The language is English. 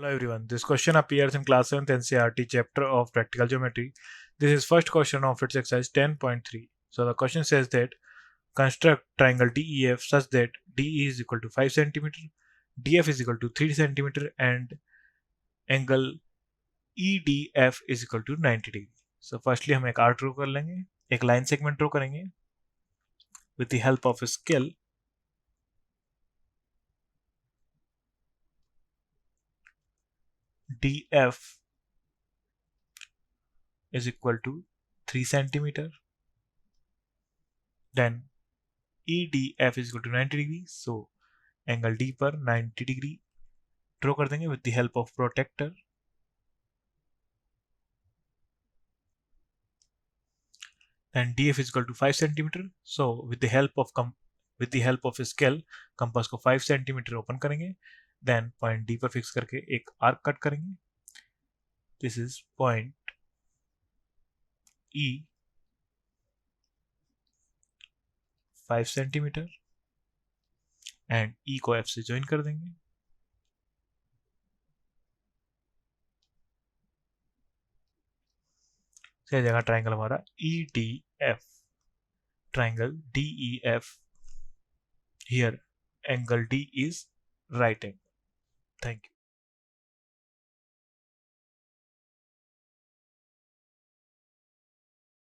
Hello everyone, this question appears in class 7th NCERT chapter of practical geometry. This is first question of its exercise 10.3. So the question says that construct triangle DEF such that DE is equal to 5 cm, DF is equal to 3 cm and angle EDF is equal to 90 degree. So firstly हम एक arc draw कर लेंगे, एक line segment draw करेंगे with the help of a scale. DF is equal to 3 cm. Then EDF is equal to 90 degree. So angle D पर 90 degree draw कर देंगे with the help of protractor. And DF is equal to 5 cm. So with the help of a scale compass को 5 cm open करेंगे. Then point D पर fix करके एक arc cut करेंगे. This is point E 5 cm and E को F से join कर देंगे. से जगह ट्राइंगल हमारा EDF, triangle DEF. Here angle D is right angle. Thank you.